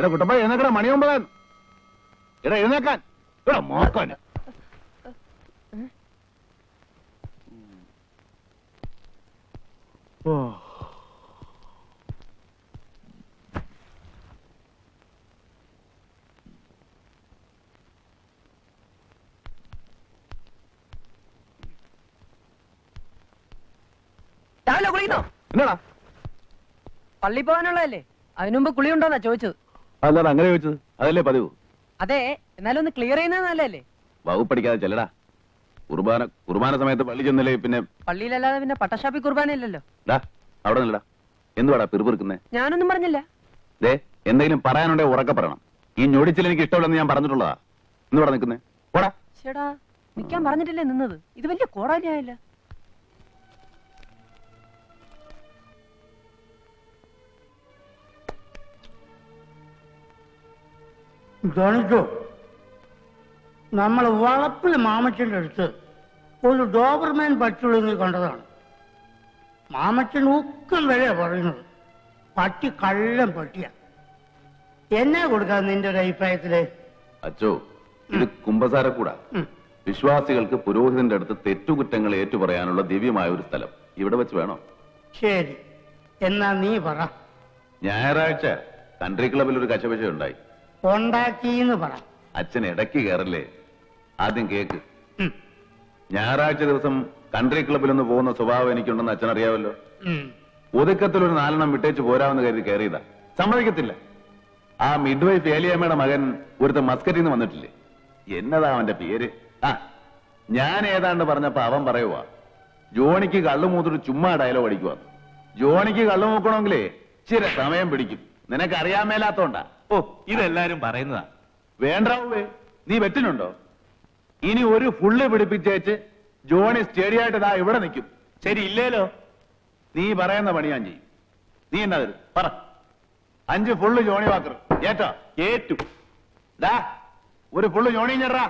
എടാ കുട്ടപ്പ എഴുന്നേക്കടാ, മണി 9. എടാ എഴുന്നേക്കാൻ. എടാ മോക്കാൻ. ഓ രാവിലെ കുളിക്കുന്നോ? എന്നാടാ പള്ളി പോകാനുള്ളതല്ലേ, അതിനു മുമ്പ് കുളി ഉണ്ടോന്നാ ചോദിച്ചത്. അല്ലാതെ അങ്ങനെ ചോദിച്ചത്? അതല്ലേ പതിവ്. അതെ, എന്നാലും ഒന്ന് ക്ലിയർ ചെയ്യുന്നത് നല്ലതല്ലേ? വകുപ്പടിക്കാതെ ചെല്ലടാ. കുർബാന സമയത്ത് പള്ളി ചെന്നില്ലേ പിന്നെ? പള്ളിയിലല്ലാതെ പിന്നെ പട്ടശാപ്പി കുർബാന ഇല്ലല്ലോ. അവിടെ നില്ലടാ. എന്തുവാടാ പിറുപിറുക്കുന്നേ? ഞാനൊന്നും പറഞ്ഞില്ല. ദേ എന്തെങ്കിലും പറയാനുണ്ടെ ഉറക്കെ പറയണം. ഈ ഞൊടിച്ചിൽ എനിക്ക് ഇഷ്ടമില്ലെന്ന് ഞാൻ പറഞ്ഞിട്ടുള്ളതാ. ഇന്നിവിടെ നിൽക്കുന്നേ പോടാ. ചേടാ നിക്കാൻ പറഞ്ഞിട്ടില്ലേ നിന്നത്? ഇത് വലിയ കോടാലിയായില്ല. ഗണിച്ചോ, നമ്മൾ വളപ്പിൽ മാമച്ചന്റെ അടുത്ത് ഒരു ഡോബർമാൻ പറ്റുള്ളൂ കണ്ടതാണ്. മാമച്ചൻ ഊക്കം വിലയാ പറയുന്നത്. പട്ടി കള്ളം പട്ടിയ. എന്നെ കൊടുക്കാൻ നിന്റെ ഒരു അഭിപ്രായത്തില്? അച്ചോ, ഇത് കുമ്പസാരക്കൂടാ. വിശ്വാസികൾക്ക് പുരോഹിതന്റെ അടുത്ത് തെറ്റുകുറ്റങ്ങൾ ഏറ്റുപറയാനുള്ള ദിവ്യമായ ഒരു സ്ഥലം ഇവിടെ വെച്ച് വേണോ? ശരി, എന്നാ നീ പറ. ഞായറാഴ്ച കൺട്രി ക്ലബിൽ ഒരു കശപശ ഉണ്ടായി. ഉണ്ടാക്കിന്ന് പറ. അച്ഛൻ ഇടയ്ക്ക് കയറല്ലേ, ആദ്യം കേക്ക്. ഞായറാഴ്ച ദിവസം കൺട്രി ക്ലബിലൊന്ന് പോകുന്ന സ്വഭാവം എനിക്കുണ്ടെന്ന് അച്ഛൻ അറിയാമല്ലോ. ഒതുക്കത്തിൽ ഒരു 4 വിട്ടേച്ച് പോരാമെന്ന് കരുതി കയറിയതാ. സമ്മതിക്കത്തില്ല. ആ മിഡ് വൈഫ് ഏലിയമ്മയുടെ മകൻ ഒരുത്ത മസ്കറ്റിൽ നിന്ന് വന്നിട്ടില്ലേ, എന്നതാ അവന്റെ പേര്? ഞാൻ ഏതാണ്ട് പറഞ്ഞപ്പോ അവൻ പറയുവാ ജോണിക്ക് കള്ളു മൂത്തിട്ട് ചുമ്മാ ഡയലോഗ് അടിക്കുവാ. ജോണിക്ക് കള്ളു മൂക്കണമെങ്കിലേ ചില സമയം പിടിക്കും. നിനക്ക് അറിയാൻ മേലാത്തോണ്ടാ. ഓ, ഇതെല്ലാരും പറയുന്നതാ. വേണ്ടാവേ, നീ വെറ്റിനുണ്ടോ? ഇനി ഒരു ഫുള്ള് പിടിപ്പിച്ചേച്ച് ജോണി സ്റ്റേഡിയായിട്ട് ഇതാ ഇവിടെ നിൽക്കും. ശരി, ഇല്ലേലോ? നീ പറയുന്ന പണി ഞാൻ ചെയ്യും. നീ എന്നാ തരും പറ. 5 ഫുള്ള് ജോണി വാക്കർ ഏറ്റാ? ഏറ്റു. ഡാ ഒരു ഫുള്ള് ജോണി ഞെടാ.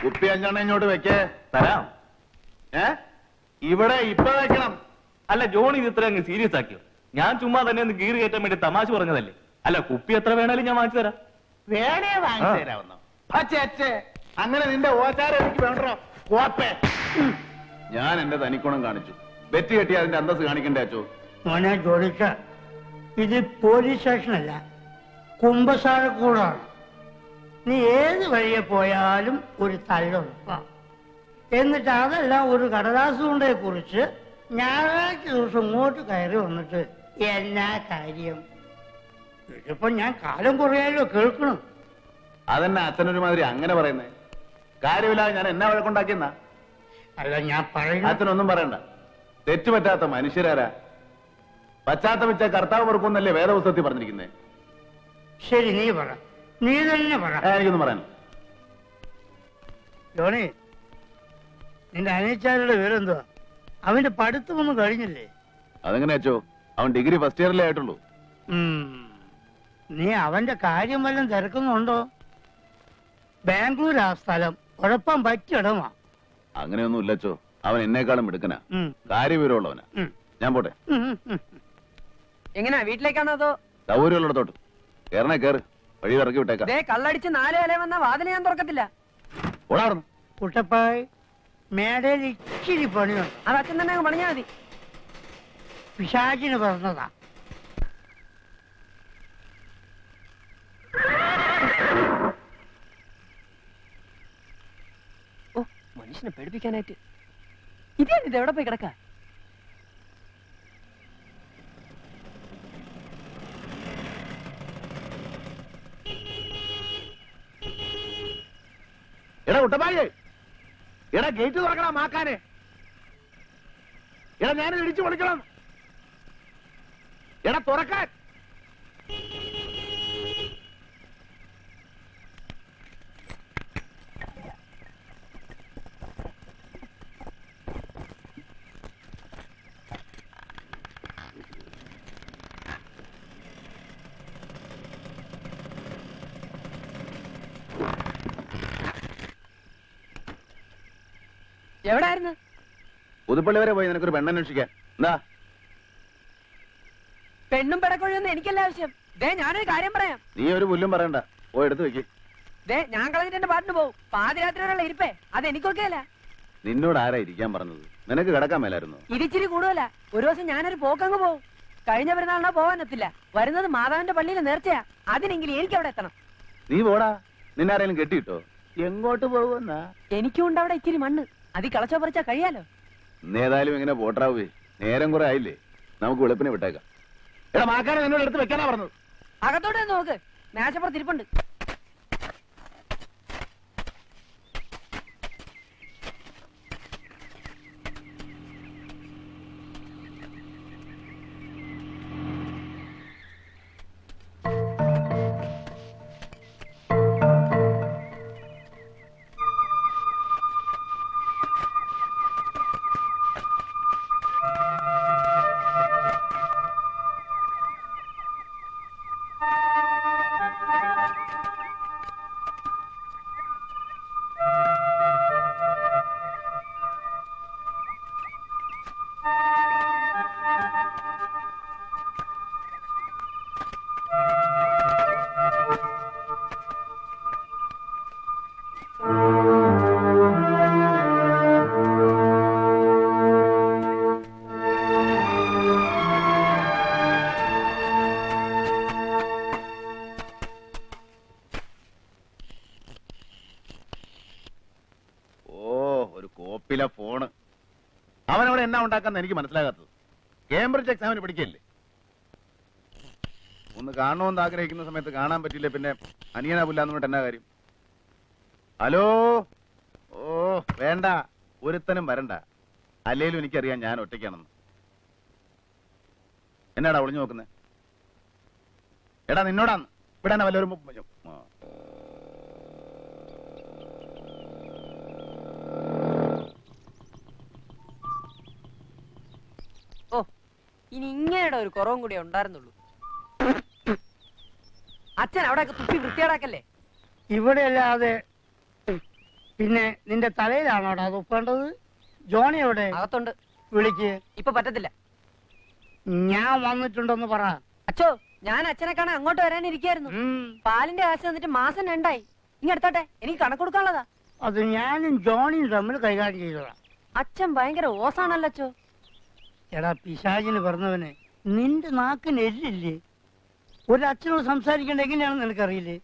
കുപ്പി 5 ഇങ്ങോട്ട് വെക്കേ. തരാം. ഇവിടെ ഇപ്പൊ വെക്കണം. അല്ല, ജോണി ഇത് ഇത്ര അങ്ങ് സീരിയസ് ആക്കിയോ? ഞാൻ ചുമ്മാ തന്നെ ഒന്ന് ഗീർ കയറ്റാൻ വേണ്ടി തമാശ പറഞ്ഞതല്ലേ. അല്ല, കുപ്പി എത്ര വേണേലും ഞാൻ വാങ്ങിച്ചു തരാം. വേണേ വാങ്ങിച്ചു തരാമെന്നോ? അങ്ങനെ നിന്റെ ഓച്ചാരം എനിക്ക് വേണ്ടോ കോപ്പേ? ഞാൻ എന്റെ തനിക്കുണം കാണിച്ചു. ബെറ്റ് കെട്ടി അതിന്റെ അന്തസ് കാണിക്കണ്ടേ അച്ചോ? മോനെ ജോലിച്ച, ഇത് പോലീസ് സ്റ്റേഷനല്ല, കുമ്പസാരക്കൂടാണ്. നീ ഏത് വഴിയെ പോയാലും ഒരു തള്ളുറപ്പാ. എന്നിട്ട് അതെല്ലാം ഒരു കടലാസ് കൊണ്ടേ കുറിച്ച് ഞായറാഴ്ച ദിവസം ഇങ്ങോട്ട് കയറി വന്നിട്ട് എന്നാ കാര്യം? ഇതിപ്പോ ഞാൻ കാലം കുറയാലോ കേൾക്കണം. അതെന്നെ അച്ഛനൊരു മാതിരി അങ്ങനെ പറയുന്നേ? കാര്യമില്ലാതെ ഞാൻ എന്നാ വഴക്കുണ്ടാക്കിയെന്നാ? അല്ല, ഞാൻ പറയുന്ന അച്ഛനൊന്നും പറയണ്ട. തെറ്റുപറ്റാത്ത മനുഷ്യരാരാ? പശ്ചാത്തപിച്ച കർത്താവ് വെറുക്കുന്നല്ലേ വേദപുസ്തകത്തിൽ പറഞ്ഞിരിക്കുന്നേ? ശരി, നീ പറ, നീ തന്നെ പറ. എനിക്കൊന്നും പറയാൻ. ജോണി, നിന്റെ അനിയച്ചാരുടെ വിവരെന്തുവാ? അവന്റെ പഠിത്തമൊന്നും കഴിഞ്ഞില്ലേ? അതെങ്ങനെ അച്ചോ? അവൻ ഡിഗ്രി ഫസ്റ്റ് ഇയറിലേ ആയിട്ടുള്ളൂ. നീ അവന്റെ കാര്യം വല്ലതും തിരക്കുന്നുണ്ടോ? ബാംഗ്ലൂരാ സ്ഥലം, ഉഴപ്പാൻ പറ്റിയിടമാ. അങ്ങനെയൊന്നും ഇല്ലച്ചോ. അവൻ എന്നെക്കാളും മിടുക്കനാ, കാര്യവിവരമുള്ളവനാ. ഞാൻ പോട്ടെ. എങ്ങനെയാ, വീട്ടിലേക്കാണോ അതോ? സൗകര്യമുള്ളിടത്തോട്ട്. കേറണേ കേറ്, വഴി ഇറക്കി വിട്ടേക്കാം. കള്ളടിച്ച് 4 ഇല വന്ന വാതിൽ ഞാൻ തുറക്കത്തില്ല. ഓടാർന്നു കുട്ടപ്പായ്, മേടയിൽ ഇച്ചിരി പണിയുണ്ട്. അത് അച്ഛൻ തന്നെ അങ്ങ് പണിഞ്ഞാ മതി. പിശാചിന് പറഞ്ഞതാ. ഓ, മനുഷ്യനെ പേടിപ്പിക്കാനായിട്ട്. ഇത് എവിടെ പോയി കിടക്ക? എടാ കുട്ടപ്പായേ, എടാ ഗേറ്റ് തുറക്കണം മാക്കാനെ. എടാ ഞാനിത് ഇടിച്ചു പൊളിക്കണം. എടാ തുറക്കാൻ. എവിടായിരുന്നു? പുതുപ്പള്ളി വരെ പോയി നിനക്കൊരു പെണ്ണന്വേഷിക്കാൻ. എന്താ? പെണ്ണും പെടക്കൊഴിയൊന്നും എനിക്കല്ല ആവശ്യം. ദേ ഞാനൊരു കാര്യം പറയാം. നീ ഒരു പുല്ലും പറയണ്ട, പോയി എടുത്ത് വെക്ക്. ദേ ഞാൻ കളഞ്ഞിട്ട് എന്റെ പാട്ടിന് പോകും. പാതിരാത്രി വരെയുള്ള ഇരിപ്പേ അത് എനിക്കൊക്കെ അല്ല. നിന്നോട് ആരാ ഇരിക്കാൻ പറഞ്ഞത്? നിനക്ക് കിടക്കാൻ മേലായിരുന്നു. ഇതിച്ചിരി കൂടുതല. ഒരു ദിവസം ഞാനൊരു പോക്കങ്ങ് പോകും. കഴിഞ്ഞ പെരുന്നാളിനാ പോവാനെത്തില്ല. വരുന്നത് മാതാവിന്റെ പള്ളിയിൽ നേർച്ചയാ. അതിനെങ്കിലും എനിക്ക് അവിടെ എത്തണം. നീ പോടാ. നിന്നാരേലും കെട്ടിയിട്ടോ? എങ്ങോട്ട് പോകുന്ന? എനിക്കുണ്ട് അവിടെ ഇച്ചിരി മണ്ണ്. അത് കളച്ചോ പറിച്ചാ കഴിയാലോ. ഏതായാലും ഇങ്ങനെ പോട്ടാവേ. നേരം കുറെ ആയില്ലേ, നമുക്ക് വെളുപ്പിനെ വിട്ടേക്കാം. എടാ മാക്കാരെ എന്നോട് എടുത്ത് വെക്കാനാ പറഞ്ഞത്. അകത്തോട്ട് നോക്ക്, മേശപ്പുറത്ത് ഇരിപ്പുണ്ട്. ഫോണ് അവനവിടെ എന്നാ ഉണ്ടാക്കാന്ന് എനിക്ക് മനസ്സിലാകാത്തത്. കേംബ്രിഡ്ജ് എക്സാമിന് പഠിക്കല്ലേ? ഒന്ന് കാണണമെന്ന് ആഗ്രഹിക്കുന്ന സമയത്ത് കാണാൻ പറ്റില്ല, പിന്നെ അനിയനാ പുല്ലാന്ന് പറഞ്ഞിട്ട് എന്നാ കാര്യം? ഹലോ. ഓ വേണ്ട, ഒരുത്തനും വരണ്ട. അല്ലേലും എനിക്കറിയാം ഞാൻ ഒറ്റയ്ക്കാണെന്ന്. എന്നാടാ ഒളിഞ്ഞു നോക്കുന്നേ? എടാ നിന്നോടാന്ന്. ഇവിടെ തന്നെ വല്ലവരും ഓ ഇനി ഇങ്ങനെയുടെ ഒരു കുറവും കൂടി ഉണ്ടായിരുന്നുള്ളൂ. അച്ഛൻ അവിടെയൊക്കെ തുപ്പി വൃത്തിയാടാക്കല്ലേ. ഇവിടെ അല്ലാതെ പിന്നെ നിന്റെ തലയിലാണോടാ തുപ്പേണ്ടത്? ജോണി എവിടെ? അകത്തുണ്ട്. വിളിക്ക്. ഇപ്പൊ പറ്റത്തില്ല. ഞാൻ വന്നിട്ടുണ്ടെന്ന് പറ. അച്ഛോ ഞാൻ അച്ഛനെ കാണാൻ അങ്ങോട്ട് വരാനിരിക്കായിരുന്നു. പാലിന്റെ കാശ് തന്നിട്ട് മാസം 2 ഇങ്ങ എടുത്തോട്ടെ, എനിക്ക് കണക്ക് കൊടുക്കാനുള്ളതാ. അത് ഞാനും ജോണിയും തമ്മിൽ കൈകാര്യം ചെയ്തതാ. അച്ഛൻ ഭയങ്കര ഓസാണല്ലോ അച്ഛോ. എടാ പിശാചിന് പറഞ്ഞവനെ, നിന്റെ നാക്കിന് എല്ലില്ലേ? ഒരച്ഛനോട് സംസാരിക്കേണ്ട എങ്ങനെയാണെന്ന് നിനക്കറിയില്ലേ?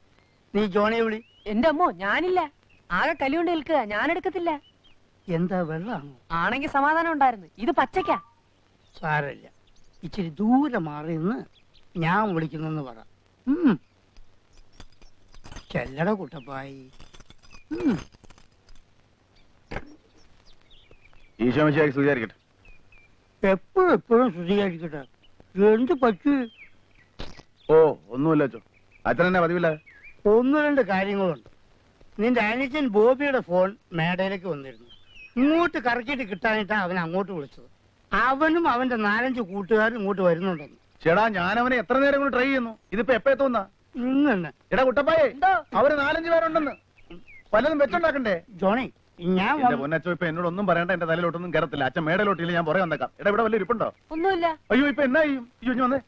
നീ ജോണിയെ വിളി. എന്റെ അമ്മോ ഞാനില്ല, ആകെ കലിയുണ്ട് നിൽക്കുക, ഞാൻ എടുക്കത്തില്ല. എന്താ വെള്ളാണോ? ആണെങ്കിൽ സമാധാനം ഉണ്ടായിരുന്നു. ഇത് പച്ചക്കാ. സാരമില്ല, ഇച്ചിരി ദൂരെ മാറി നിന്ന് ഞാൻ വിളിക്കുന്നെന്ന് പറ. ചെല്ലട കുട്ടപ്പായി. ഈശോമിശിഹായ്ക്ക് സ്തുതിയായിരിക്കട്ടെ. എപ്പോഴും ശുദ്ധീകരിക്കട്ടെ. എന്ത് പറ്റൂ? ഓ ഒന്നുമില്ല അച്ഛോ. അച്ഛൻ എന്നെ പതിവില്ല. 1-2 കാര്യങ്ങളുണ്ട്. നിന്റെ അനിയൻ ബോബിയുടെ ഫോൺ മേടയിലേക്ക് വന്നിരുന്നു. ഇങ്ങോട്ട് കറക്കിയിട്ട് കിട്ടാനിട്ടാ അവൻ അങ്ങോട്ട് വിളിച്ചത്. അവനും അവന്റെ 4-5 കൂട്ടുകാരും ഇങ്ങോട്ട് വരുന്നുണ്ടെന്ന്. ചേടാ ഞാൻ അവനെ എത്ര നേരം കൊണ്ട് ട്രൈ ചെയ്യുന്നു. ഇതിപ്പോ എപ്പോ എത്തുന്ന? ഇന്നെ എടാ കുട്ടപ്പായേ, അവര് 4-5 പേരുണ്ടെന്ന്. പലതും വെച്ചുണ്ടാക്കണ്ടേ? ജോണി ഞാൻ പൊന്നച്ചോ ഇപ്പൊ എന്നോടൊന്നും പറയണ്ട. എന്റെ തലയിലോട്ടൊന്നും കയറത്തില്ല. അച്ഛൻ മേടയിലോട്ടില്ല, ഞാൻ പുറകെ വന്നേക്കാം. എടാ ഇവിടെ വല്ല ഇരിപ്പുണ്ടോ? ഒന്നുമില്ല. അയ്യോ ഇപ്പൊ എന്നാ ചെയ്യും? അയ്യോ വന്നേ.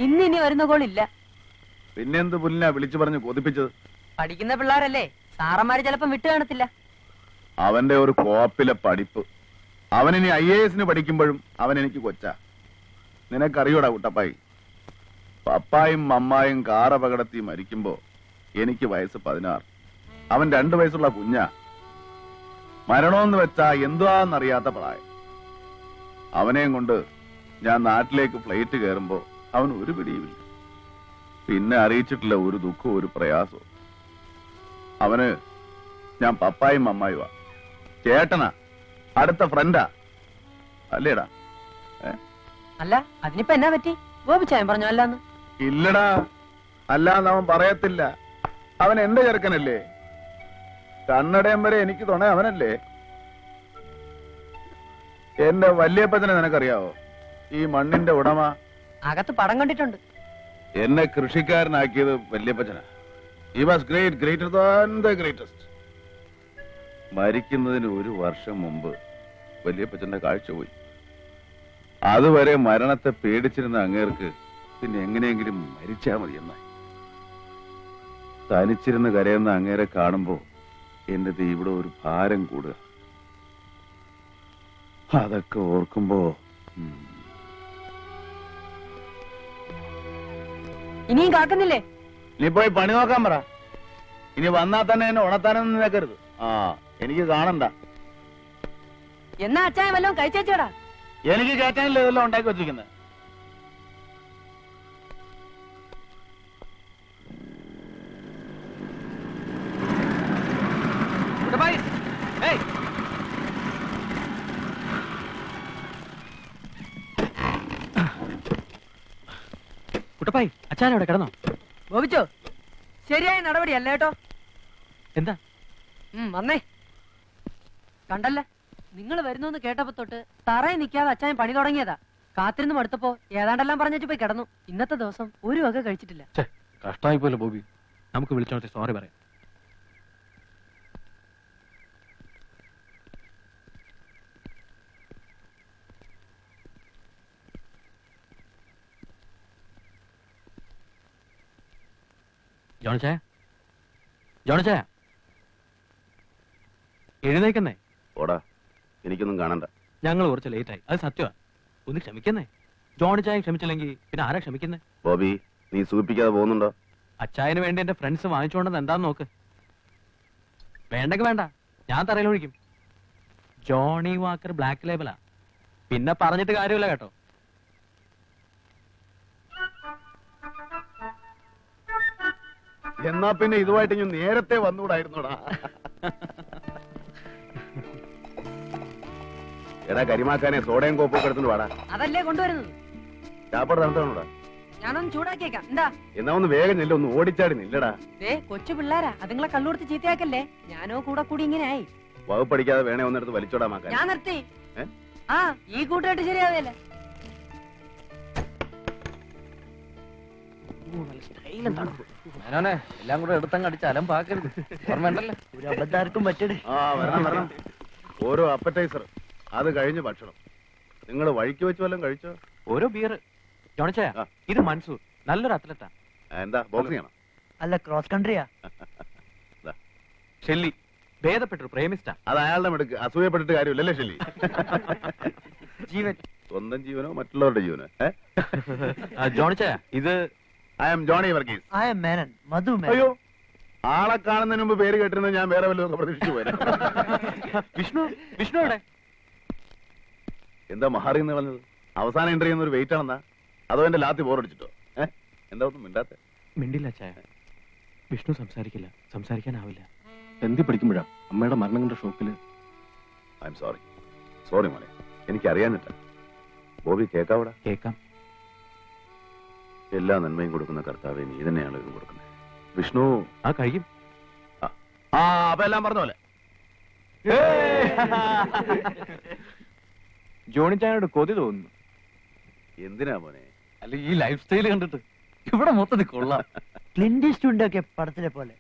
ഇനി വരുന്ന കോളില്ല. പിന്നെന്ത് പുല്ലിനാ വിളിച്ചു പറഞ്ഞ് കൊതിപ്പിച്ചത്? പഠിക്കുന്ന പിള്ളേരല്ലേ, സാറന്മാര് ചിലപ്പം വിട്ടു കാണത്തില്ല. അവന്റെ ഒരു കോപ്പിലെ പഠിപ്പ്. അവനിനി IAS പഠിക്കുമ്പോഴും അവൻ എനിക്ക് കൊച്ചാ. നിനക്കറിയോടാ കുട്ടപ്പായി, പപ്പായും മമ്മായും കാറപകടത്തി മരിക്കുമ്പോ എനിക്ക് വയസ്സ് 16. അവൻ 2 വയസ്സുള്ള കുഞ്ഞാ. മരണോന്ന് വെച്ചാ എന്തുവാന്നറിയാത്ത പ്രായം. അവനെയും കൊണ്ട് ഞാൻ നാട്ടിലേക്ക് ഫ്ലൈറ്റ് കയറുമ്പോ അവൻ ഒരു പിടിയുമില്ല. പിന്നെ അറിയിച്ചിട്ടില്ല ഒരു ദുഃഖവും ഒരു പ്രയാസവും. അവന് ഞാൻ പപ്പായും അമ്മായുവാ. ചേട്ടനാ, അടുത്ത ഫ്രണ്ടാ. അല്ലേടാ? അല്ല അതിനിപ്പോ എന്നാ പറ്റി? ഗോപിച്ചായൻ പറഞ്ഞു അല്ലാന്ന്. ഇല്ലടാ, അല്ലാന്ന് അവൻ പറയത്തില്ല. അവൻ എന്റെ ചെറുക്കനല്ലേ. കണ്ണടയം വരെ എനിക്ക് തുണ അവനല്ലേ. എന്റെ വല്യപ്പച്ചനെ നിനക്കറിയാവോ? ഈ മണ്ണിന്റെ ഉടമ. അകത്ത് പടം കണ്ടിട്ടുണ്ട്. എന്നെ കൃഷിക്കാരനാക്കിയത് വല്യപ്പച്ചനാ. He was great, greater than the greatest. മരിക്കുന്നതിന് 1 വർഷം മുമ്പ് വല്യപ്പച്ചന്റെ കാഴ്ച പോയി. അതുവരെ മരണത്തെ പേടിച്ചിരുന്ന അങ്ങേർക്ക് പിന്നെ എങ്ങനെയെങ്കിലും മരിച്ചാ മതി എന്നായി. തനിച്ചിരുന്ന് കരയുന്ന അങ്ങേരെ കാണുമ്പോ എന്റെ ഇവിടെ ഒരു ഭാരം കൂടുക. അതൊക്കെ ഓർക്കുമ്പോ ഇനിയും കാക്കുന്നില്ലേ? നീ പോയി പണി നോക്കാൻ പറ. ഇനി വന്നാ തന്നെ എന്നെ ഉണത്താനൊന്നും നിൽക്കരുത്. ആ, എനിക്ക് കാണണ്ട. എന്നാ അച്ചായ വല്ലതും കഴിച്ചേച്ചോടാ. എനിക്ക് കേറ്റാനല്ലേ ഇതെല്ലാം ഉണ്ടാക്കി വെച്ചിരിക്കുന്നത്. കുട്ടപ്പായി, അച്ഛനവിടെ കിടന്നോ? ബോബിച്ചോ, ശരിയായ നടപടിയല്ല കേട്ടോ. എന്താ? വന്നേ. കണ്ടല്ല, നിങ്ങൾ വരുന്നു കേട്ടപ്പോ തൊട്ട് തറയിൽ നിൽക്കാതെ അച്ചായൻ പണി തുടങ്ങിയതാ. കാത്തിരുന്ന് മടുത്തപ്പോ ഏതാണ്ടെല്ലാം പറഞ്ഞു പോയി കിടന്നു. ഇന്നത്തെ ദിവസം ഒരു വക കഴിച്ചിട്ടില്ല. കഷ്ടമായി പോലെ ബോബി. നമുക്ക് വിളിച്ചോട്ടെ, സോറി പറയാം. ജോണിച്ചായ, എഴുന്നേക്കുന്നേ. ഓടാ, എനിക്കൊന്നും കാണണ്ട. ഞങ്ങൾ കുറച്ച് ലേറ്റായി, അത് സത്യമാ. ഒന്ന് ക്ഷമിക്കുന്നേ. ജോണിച്ചായ ക്ഷമിച്ചില്ലെങ്കിൽ പിന്നെ ആരാ ക്ഷമിക്കുന്നേ? ബോബി, നീ സൂചിപ്പിക്കാതെ പോകുന്നുണ്ടോ? അച്ചായന് വേണ്ടി എന്റെ ഫ്രണ്ട്സ് വാങ്ങിച്ചുകൊണ്ടെന്ന് എന്താന്ന് നോക്ക്. വേണ്ടെങ്കിൽ വേണ്ട, ഞാൻ തറയിലൊഴിക്കും. ജോണി വാക്കർ ബ്ലാക്ക് ലേബലാ. പിന്നെ പറഞ്ഞിട്ട് കാര്യമില്ല കേട്ടോ. എന്നാ പിന്നെ ഇതുമായിട്ട് ഞാൻ നേരത്തെ വന്നുകൂടായിരുന്നോടാ. എടാ കരിമാക്കാനെ സോഡയും കോപ്പൊക്കെ എടുത്തുകൊണ്ട് വാടാ. അതല്ലേ കൊണ്ടുവരുന്നത്. ചാപ്പാട് തണുത്താണോടാ? ഞാനൊന്ന് ചൂടാക്കിയേക്കാം. എന്താ? എന്നാ ഒന്ന് വേഗം നില്ല, ഒന്ന് ഓടിച്ചാടി നില്ലടാ. കൊച്ചു പിള്ളേരാ, അതുങ്ങളെ കള്ളുകൊടുത്ത് ചീത്തയാക്കല്ലേ. ഞാനോ കൂടെ കൂടി ഇങ്ങനെ ആയി. വകുപ്പടിക്കാതെ വേണേ ഒന്നെടുത്ത് വലിച്ചോടാ മാക്കാൻ. ഞാൻ നിർത്തി. ആ, ഈ കൂട്ടുകെട്ട് ശരിയാവില്ല. എല്ലാം കൂടെ എടുത്തങ്ങ് അടിച്ച് അലമ്പാക്കരുത്. ഓർമ്മയുണ്ടല്ലോ, ഒരു അബദ്ധാർക്കും പറ്റണേ. ആ, വരണം വരണം. ഓരോ അപ്പറ്റൈസർ, അത് കഴിഞ്ഞ് ഭക്ഷണം. നിങ്ങൾ വഴിക്ക് വെച്ച് വല്ലതും കഴിച്ചോ? ഓരോ ബിയർ. ജോണിച്ചായ, ഇത് മൻസൂർ, നല്ലൊരു അത്ലറ്റാ. എന്താ ബോക്സിംഗ് ആണോ? അല്ല, ക്രോസ് കൺട്രിയാ. ഷെല്ലി, ഭേദപ്പെട്ടു പ്രേമിസ്റ്റാ. അത് അയാളുടെ മെടുക്ക്. അസൂയപ്പെട്ടിട്ട് കാര്യമില്ലല്ലേ ഷെല്ലി? ജീവൻ. സ്വന്തം ജീവനോ മറ്റുള്ളവരുടെ ജീവനോ? ജോണിച്ചായ, ഇത് I am Johnny Varghese. I'm Menon, Madhu Menon. അയ്യോ, ആളെ കാണുന്നതിന് മുമ്പ് പേര് കേട്ടിരുന്നത് ഞാൻ വേറെ വല്ലതും പ്രതീക്ഷിച്ചു പോയത്. വിഷ്ണു എവിടെ? എന്താ മഹാറി എന്ന് പറഞ്ഞത്? അവസാനം എൻട്രി ചെയ്യുന്ന ഒരു വെയിറ്റ് ആണെന്നാ? അതോ എന്റെ ലാത്തി ബോറടിച്ചിട്ടോ? എന്താ ഒന്നും മിണ്ടാത്തെ? മിണ്ടില്ല ചായ. വിഷ്ണു സംസാരിക്കില്ല, സംസാരിക്കാനാവില്ല. എന്തി പഠിക്കുമ്പോഴാ അമ്മയുടെ മരണം കണ്ട ഷോക്കില്. I'm sorry. സോറി മോനെ, എനിക്ക് അറിയാനിട്ട. ബോബി കേക്കാവൂടാ? കേക്കാം. എല്ലാ നന്മയും കൊടുക്കുന്ന കർത്താവെ നീ തന്നെയാണ് ഇതും കൊടുക്കുന്നത്. വിഷ്ണു ആ കഴിയും. അപ്പൊ എല്ലാം പറഞ്ഞ പോലെ. ജോണി ചായനോട് കൊതി തോന്നുന്നു. എന്തിനാ മോനെ? അല്ല, ഈ ലൈഫ് സ്റ്റൈൽ കണ്ടിട്ട് ഇവിടെ മൊത്തത്തിൽ കൊള്ളാം. ക്ലിന്റ് ഈസ്റ്റ്വുഡ് ഒക്കെ പടത്തിലെ പോലെ.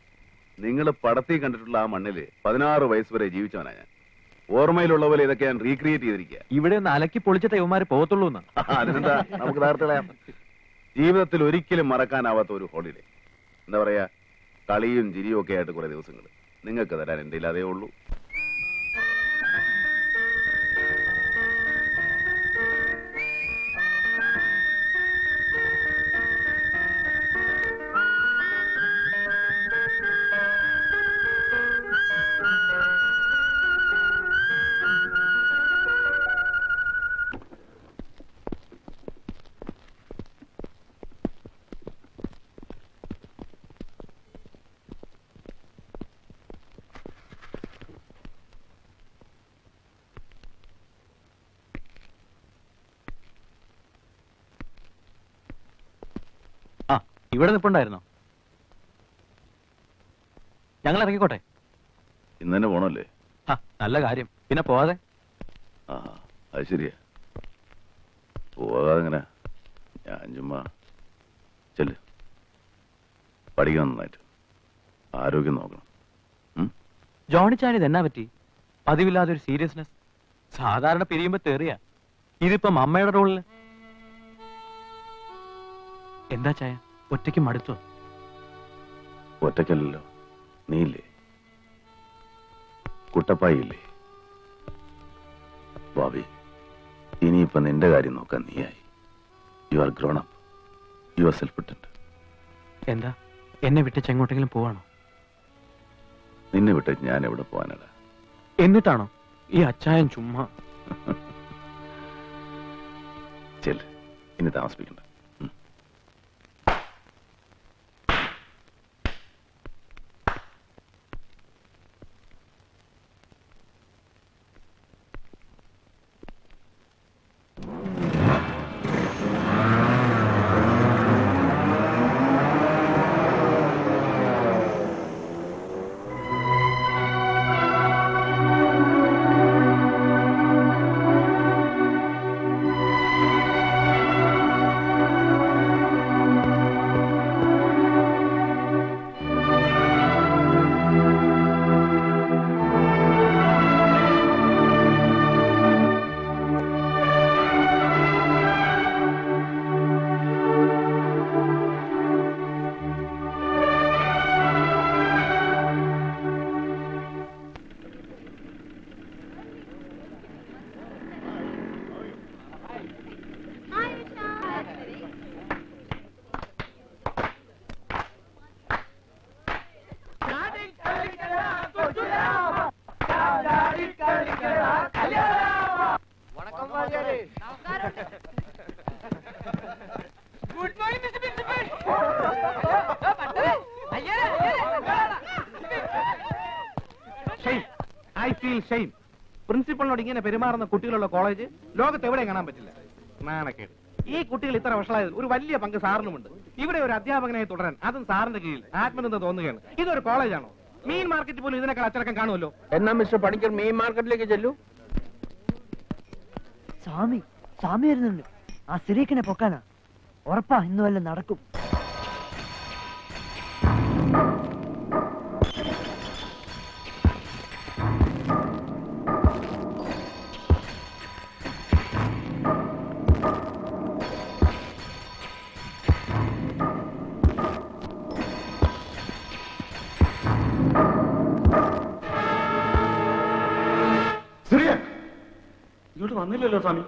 നിങ്ങൾ പടത്തിൽ കണ്ടിട്ടുള്ള ആ മണ്ണില് 16 വയസ്സ് വരെ ജീവിച്ചവനാ ഞാൻ. ഓർമ്മയിലുള്ള പോലെ ഇതൊക്കെ ഞാൻ റീക്രിയേറ്റ് ചെയ്തിരിക്കുക. ഇവിടെ ഒന്ന് അലക്കി പൊളിച്ചിട്ട് ഇവന്മാര് പോകത്തുള്ളൂ എന്നാ. അതിനെന്താ, നമുക്ക് തകർത്ത് കളയാം. ജീവിതത്തിൽ ഒരിക്കലും മറക്കാനാവാത്ത ഒരു ഹോളിഡേ. എന്താ പറയാ, കളിയും ചിരിയും ഒക്കെ ആയിട്ട് കുറെ ദിവസങ്ങൾ നിങ്ങൾക്ക് തരാൻ എന്റെ അതേ ഉള്ളൂ. ഇവിടെ നിൽപ്പുണ്ടായിരുന്നോ? ഞങ്ങൾ ഇറങ്ങിക്കോട്ടെ. ഇന്ന് തന്നെ പോണല്ലേ? നല്ല കാര്യം. പിന്നെ പോവാതെ. അത് ശരിയാ. പോകാതെങ്ങനെ? ഞാൻ ചുമ്മാ ചെല്ല്. പഠിക്കണം നന്നായിട്ട്, ആരോഗ്യം നോക്കണം. ജോണി ചാൻ ഇതെന്നാ പറ്റി? പതിവില്ലാതെ ഒരു സീരിയസ്നെസ്. സാധാരണ പിരിയുമ്പോ തെറിയാ, ഇതിപ്പം അമ്മയുടെ റോളില്. എന്താ ചായ, ഒറ്റയ്ക്ക് മടുത്തോ? ഒറ്റയ്ക്കല്ലല്ലോ, നീയില്ലേ, കുട്ടപ്പായില്ലേ. ഭാവി, ഇനിയിപ്പൊ നിന്റെ കാര്യം നോക്കാൻ നീയായി. You are grown up, you are self dependent. എന്താ, എന്നെ വിട്ടേച്ച് എങ്ങോട്ടെങ്കിലും പോവാണോ? നിന്നെ വിട്ടേച്ച് ഞാൻ എവിടെ പോവാനടാ? എന്നിട്ടാണോ ഈ അച്ചായൻ ചുമ്മാ? ചെല്ല്, ഇനി താമസിപ്പിക്കണ്ട. പ്രിൻസിപ്പളിനോട് ഇങ്ങനെ പെരുമാറുന്ന കുട്ടികളുള്ള കോളേജ് ലോകത്ത് എവിടെ കാണാൻ പറ്റില്ല. നാണക്കേട്. ഈ കുട്ടികൾ ഇത്ര വഷളായതിൽ ഒരു വലിയ പങ്ക് സാറിനുമുണ്ട്. ഇവിടെ ഒരു അധ്യാപകനായി തുടരാൻ, അതും സാറിന്റെ കീഴിൽ, ആത്മനിന്ദ തോന്നുകയാണ്. ഇതൊരു കോളേജാണോ? മീൻ മാർക്കറ്റ് പോലും ഇതിനേക്കാൾ അച്ചടക്കം കാണുമല്ലോ. എന്നാ മിസ്റ്റർ പണിക്കർ മീൻ മാർക്കറ്റിലേക്ക് ചെല്ലൂ. സ്വാമി വരുന്നുണ്ട്. ആ സിറീക്കിനെ പൊക്കാനാ. ഉറപ്പാ ഇന്ന് വല്ല നടക്കും. ഇങ്ങോട്ട് വന്നില്ലല്ലോ സ്വാമി.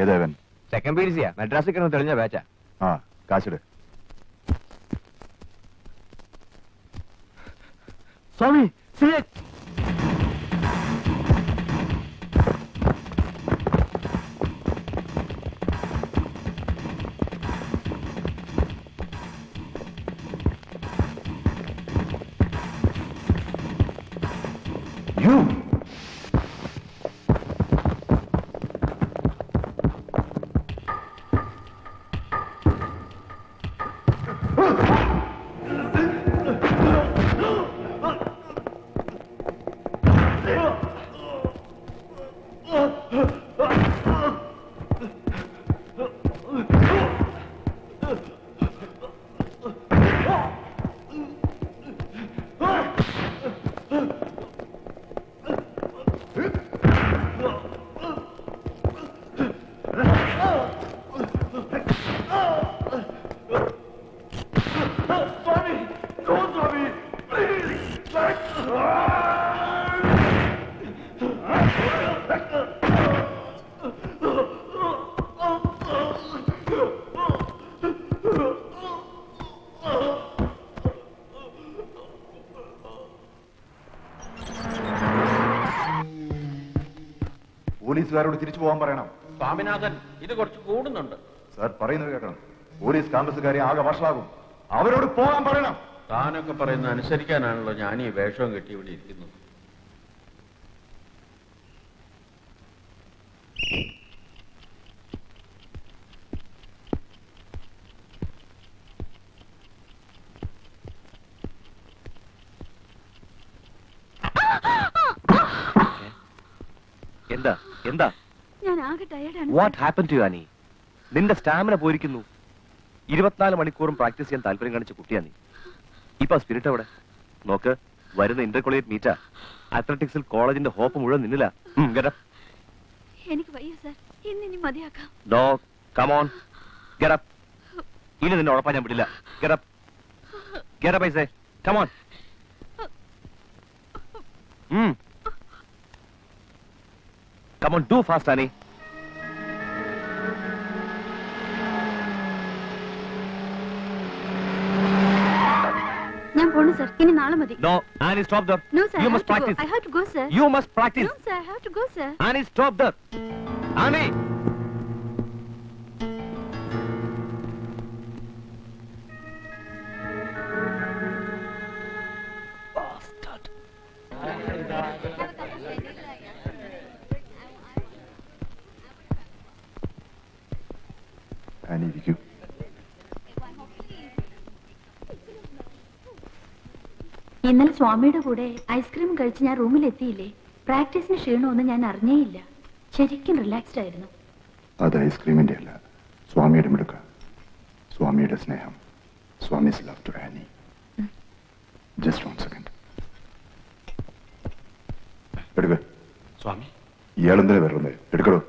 ഏതേവൻ? സെക്കൻഡ് പീരീസിയാ, മദ്രാസിൽ കിടന്ന് തെളിഞ്ഞ ബാച്ചാ. ആ, കാശിട്. സ്വാമി Oh! പോലീസുകാരോട് തിരിച്ചു പോകാൻ പറയണം. സ്വാമിനാഥൻ ഇത് കുറച്ച് കൂടുന്നുണ്ട്. സാർ പറയുന്നത് കേൾക്കണം. പോലീസ് ക്യാമ്പസുകാരെ ആകെ വഷളാകും. അവരോട് പോകാൻ പറയണം. താനൊക്കെ പറയുന്നത് അനുസരിക്കാനാണല്ലോ ഞാൻ ഈ വേഷവും കെട്ടി ഇവിടെ ഇരിക്കുന്നത്. എന്താ എന്താ ഞാൻ ആകെ ടയർഡാണ്. What happen to Annie? നിന്റെ സ്റ്റാമിന പോയിരിക്കുന്നു. 24 മണിക്കൂറും പ്രാക്ടീസ് ചെയ്യാൻ താല്പര്യം കാണിച്ച കുട്ടിയാ നീ. ഇപ്പൊ സ്പിരിറ്റ് അവിടെ നോക്ക്. വരുന്ന ഇന്റർ കോളേജ് മീറ്റാ. അത്ലറ്റിക്സിൽ കോളേജിന്റെ ഹോപ്പ് മുഴുവൻ നിന്നില്ല. എനിക്ക് വയ്യ സർ, ഇനി മതിയാക്കാം. No, come on, get up. ഇനി നിന്നെ ഉറപ്പാ ഞാൻ വിടില്ല. Get up, get up I say, come on. Come on, do fast, Annie. ഞാൻ പോണു സർ, ഇനി നാളെ മതി. No, Annie, stop there. No sir, You must practice. I have to go sir. You must practice. No sir, I have to go sir. Annie, stop there. Annie. ഇരിക്കൂ. ഇന്നലെ സ്വാമിയുടെ കൂടെ ice cream കഴിച്ച് ഞാൻ റൂമിൽ എത്തിയില്ലേ. പ്രാക്ടീസിന് ക്ഷീണമൊന്നും ഞാൻ അറിഞ്ഞേയില്ല. ശരിക്കും റിലാക്സ്ഡ് ആയിരുന്നു. അത് ഐസ്ക്രീമിന്റെ അല്ല, സ്വാമിയുടെ മിടുക്ക, സ്വാമിയുടെ സ്നേഹം. Swami's love to Annie. Just 1 second. എടുക്ക. സ്വാമി, ഇയാളെന്തിനാ വരുന്നത്? എടുക്കടോ.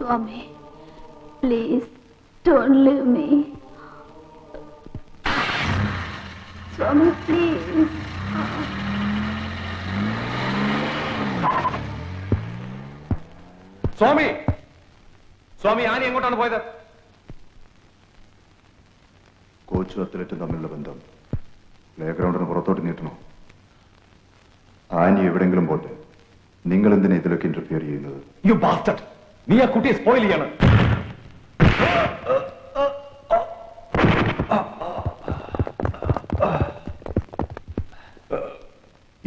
Swami, please don't leave me. Swami, please. Swami, Swami, Annie എങ്ങോട്ടാണ് പോയത്? കോച്ചും അത്ലറ്റും തമ്മിലുള്ള ബന്ധം പ്ലേ ഗ്രൗണ്ടിന് പുറത്തോട്ട് നീട്ടണോ? ആനി എവിടെങ്കിലും പോട്ടെ. നിങ്ങൾ എന്തിനാ ഇതിലൊക്കെ ഇന്റർഫിയർ ചെയ്യുന്നത്? U bastard! നീ ആ കുട്ടിയെ സ്പോയിൽ ചെയ്യാണ്.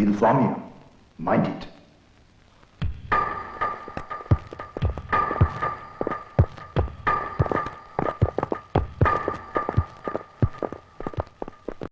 ഇത് സ്വാമിയാണ്. Mind it.